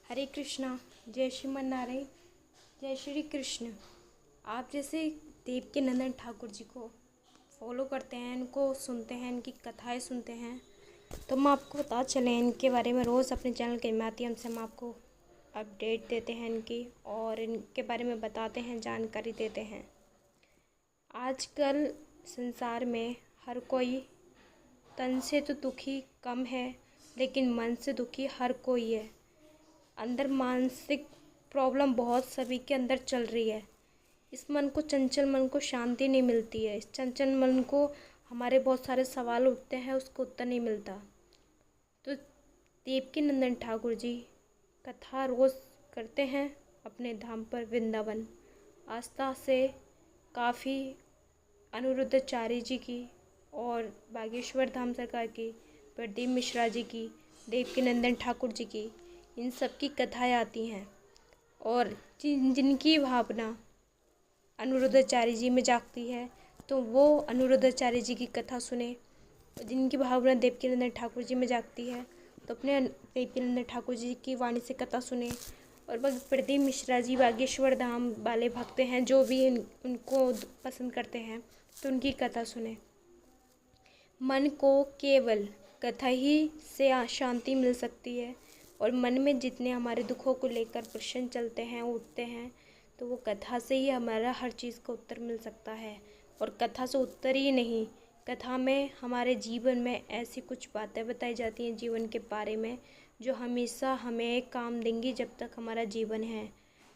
हरे कृष्णा। जय श्रीमन नारायण। जय श्री कृष्ण। आप जैसे देवकी नंदन ठाकुर जी को फॉलो करते हैं, इनको सुनते हैं, इनकी कथाएं सुनते हैं, तो हम आपको बता चलें इनके बारे में। रोज़ अपने चैनल के माध्यम से हम आपको अपडेट देते हैं इनकी, और इनके बारे में बताते हैं, जानकारी देते हैं। आजकल संसार में हर कोई तन से तो दुखी कम है, लेकिन मन से दुखी हर कोई है। अंदर मानसिक प्रॉब्लम बहुत सभी के अंदर चल रही है। इस मन को, चंचल मन को शांति नहीं मिलती है। इस चंचल मन को हमारे बहुत सारे सवाल उठते हैं, उसको उत्तर नहीं मिलता। तो देवकी नंदन ठाकुर जी कथा रोज़ करते हैं अपने धाम पर वृंदावन। आस्था से काफ़ी अनिरुद्धाचार्य जी की और बागेश्वर धाम सरकार की, प्रदीप मिश्रा जी की, देवकी नंदन ठाकुर जी की, इन सब की कथाएँ आती हैं। और जिनकी भावना अनिरुद्धाचार्य जी में जागती है, तो वो अनिरुद्धाचार्य जी की कथा सुने। जिनकी भावना देवकी नंदन ठाकुर जी में जागती है, तो अपने देवकी नंदन ठाकुर जी की वाणी से कथा सुने। और प्रदीप मिश्रा जी बागेश्वर धाम वाले भक्त हैं, जो भी उनको पसंद करते हैं, तो उनकी कथा सुने। मन को केवल कथा ही से शांति मिल सकती है। और मन में जितने हमारे दुखों को लेकर प्रश्न चलते हैं, उठते हैं, तो वो कथा से ही हमारा हर चीज़ का उत्तर मिल सकता है। और कथा से उत्तर ही नहीं, कथा में हमारे जीवन में ऐसी कुछ बातें बताई जाती हैं जीवन के बारे में, जो हमेशा हमें काम देंगी जब तक हमारा जीवन है।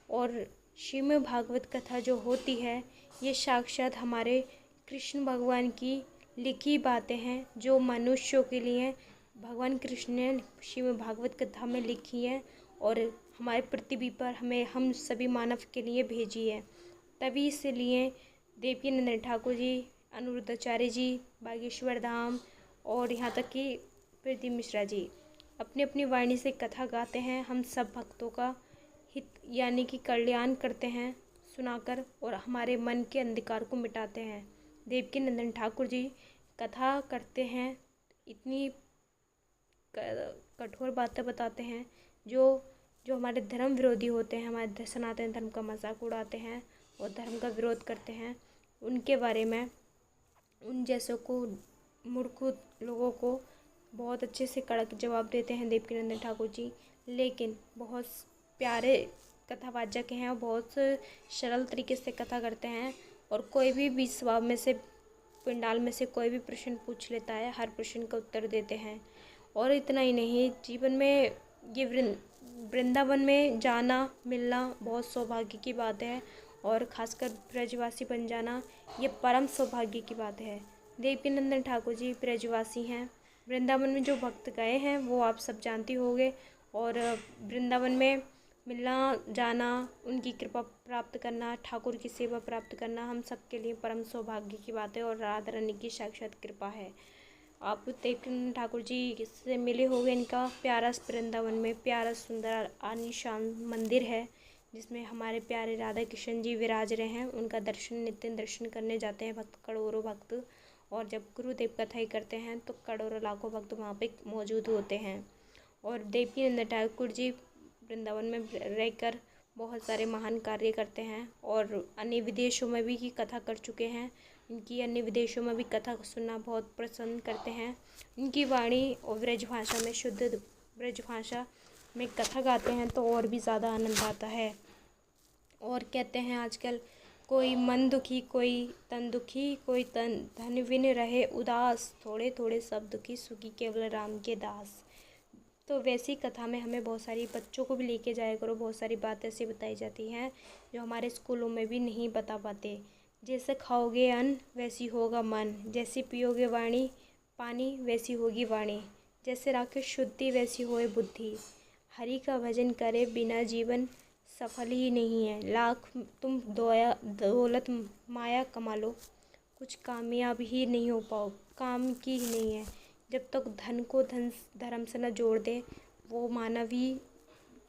और श्रीमद् भागवत कथा जो होती है, ये साक्षात हमारे कृष्ण भगवान की लिखी बातें हैं, जो मनुष्यों के लिए भगवान कृष्ण ने श्रीमद् भागवत कथा में लिखी है, और हमारे पृथ्वी पर हम सभी मानव के लिए भेजी है। तभी इसलिए देवकी नंदन ठाकुर जी, अनिरुद्धाचार्य जी, बागेश्वर धाम, और यहाँ तक कि प्रदीप मिश्रा जी अपनी अपनी वाणी से कथा गाते हैं। हम सब भक्तों का हित यानी कि कल्याण करते हैं सुनाकर, और हमारे मन के अंधकार को मिटाते हैं। देवकी नंदन ठाकुर जी कथा करते हैं, इतनी कठोर बातें बताते हैं, जो जो हमारे धर्म विरोधी होते हैं, हमारे सनातन धर्म का मजाक उड़ाते हैं और धर्म का विरोध करते हैं, उनके बारे में, उन जैसों को, मूर्ख लोगों को बहुत अच्छे से कड़क जवाब देते हैं देवकी नंदन ठाकुर जी। लेकिन बहुत प्यारे कथावाचक हैं और बहुत सरल तरीके से कथा करते हैं। और कोई भी स्वभाव में से, पंडाल में से कोई भी प्रश्न पूछ लेता है, हर प्रश्न का उत्तर देते हैं। और इतना ही नहीं, जीवन में ये वृंदावन में जाना मिलना बहुत सौभाग्य की बात है, और ख़ासकर ब्रजवासी बन जाना ये परम सौभाग्य की बात है। देवकी नंदन ठाकुर जी ब्रजवासी हैं। वृंदावन में जो भक्त गए हैं वो आप सब जानते होंगे, और वृंदावन में मिलना जाना, उनकी कृपा प्राप्त करना, ठाकुर की सेवा प्राप्त करना हम सब के लिए परम सौभाग्य की बात है, और राधा रानी की साक्षात कृपा है। आप देवकी नंदन ठाकुर जी से मिले होंगे। इनका प्यारा वृंदावन में प्यारा सुंदर आलीशान मंदिर है, जिसमें हमारे प्यारे राधा कृष्ण जी विराज रहे हैं। उनका दर्शन, नित्य दर्शन करने जाते हैं भक्त, करोड़ों भक्त। और जब गुरुदेव कथाई करते हैं तो करोड़ों लाखों भक्त वहाँ पे मौजूद होते हैं। और देवकी नंदन ठाकुर जी वृंदावन में रहकर बहुत सारे महान कार्य करते हैं, और अन्य विदेशों में भी की कथा कर चुके हैं। इनकी अन्य विदेशों में भी कथा सुनना बहुत पसंद करते हैं। इनकी वाणी और ब्रज भाषा में, शुद्ध ब्रज भाषा में कथा गाते हैं तो और भी ज़्यादा आनंद आता है। और कहते हैं आजकल, कोई मन दुखी कोई तन दुखी, कोई तन धन विन रहे उदास, थोड़े थोड़े सब दुखी सुखी केवल राम के दास। तो वैसी कथा में हमें बहुत सारी, बच्चों को भी लेके जाया करो। बहुत सारी बातें ऐसी बताई जाती हैं जो हमारे स्कूलों में भी नहीं बता पाते। जैसे खाओगे अन्न वैसी होगा मन, जैसी पियोगे वाणी पानी वैसी होगी वाणी, जैसे राखे शुद्धि वैसी होए बुद्धि, हरि का भजन करे बिना जीवन सफल ही नहीं है। लाख तुम दौलत माया कमा लो, कुछ कामयाब ही नहीं हो पाओ, काम की ही नहीं है। जब तक धन को धर्म से न जोड़ दे, वो मानवी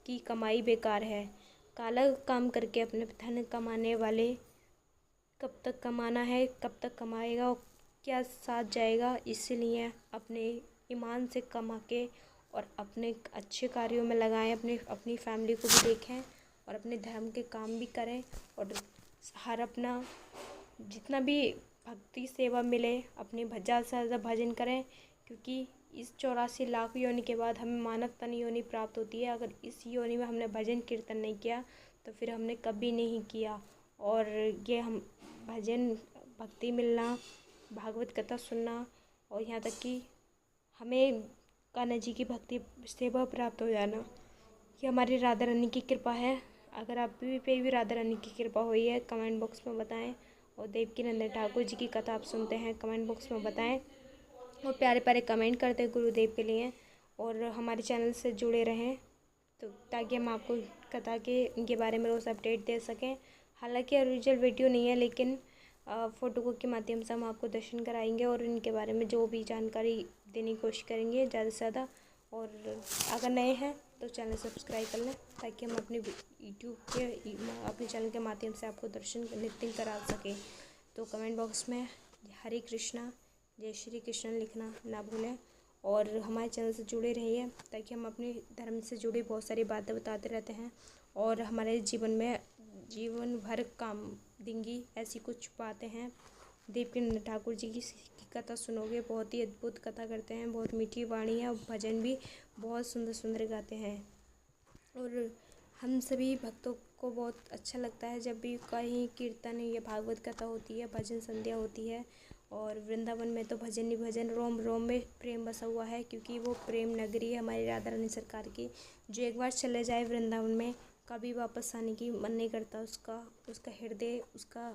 की कमाई बेकार है। काला काम करके अपने धन कमाने वाले, कब तक कमाना है, कब तक कमाएगा और क्या साथ जाएगा। इसलिए अपने ईमान से कमा के और अपने अच्छे कार्यों में लगाएं, अपनी फैमिली को भी देखें और अपने धर्म के काम भी करें और हर अपना जितना भी भक्ति सेवा मिले अपनी ज़्यादा से ज़्यादा भजन करें, क्योंकि इस 84 लाख योनि के बाद हमें मानव तन योनि प्राप्त होती है। अगर इस योनि में हमने भजन कीर्तन नहीं किया तो फिर हमने कभी नहीं किया। और ये हम भजन भक्ति मिलना, भागवत कथा सुनना और यहाँ तक कि हमें कान्हा जी की भक्ति सेवा प्राप्त हो जाना, ये हमारी राधा रानी की कृपा है। अगर आप पे भी राधा रानी की कृपा हुई है कमेंट बॉक्स में बताएं। और देवकीनंदन ठाकुर जी की कथा आप सुनते हैं कमेंट बॉक्स में बताएं और प्यारे प्यारे कमेंट करते हैं गुरुदेव के लिए। और हमारे चैनल से जुड़े रहें तो ताकि हम आपको कथा के इनके बारे में रोज़ अपडेट दे सकें। हालांकि ओरिजिनल वीडियो नहीं है, लेकिन फ़ोटो के माध्यम से हम आपको दर्शन कराएंगे और इनके बारे में जो भी जानकारी देने की कोशिश करेंगे ज़्यादा से ज़्यादा। और अगर नए हैं तो चैनल सब्सक्राइब कर लें ताकि हम अपने यूट्यूब के अपने चैनल के माध्यम से आपको दर्शन नित्य करा सकें। तो कमेंट बॉक्स में हरे कृष्णा जय श्री कृष्ण लिखना ना भूलें और हमारे चैनल से जुड़े रहिए ताकि हम अपने धर्म से जुड़ी बहुत सारी बातें बताते रहते हैं और हमारे जीवन भर काम देंगी ऐसी कुछ बातें हैं। देवकीनंदन ठाकुर जी की कथा सुनोगे, बहुत ही अद्भुत कथा करते हैं, बहुत मीठी वाणी है और भजन भी बहुत सुंदर सुंदर गाते हैं। और हम सभी भक्तों को बहुत अच्छा लगता है जब भी कहीं कीर्तन या भागवत कथा होती है, भजन संध्या होती है। और वृंदावन में तो भजन ही भजन, रोम रोम में प्रेम बसा हुआ है, क्योंकि वो प्रेम नगरी है हमारी राधा रानी सरकार की। जो एक बार चले जाए वृंदावन में कभी वापस आने की मन नहीं करता, उसका हृदय उसका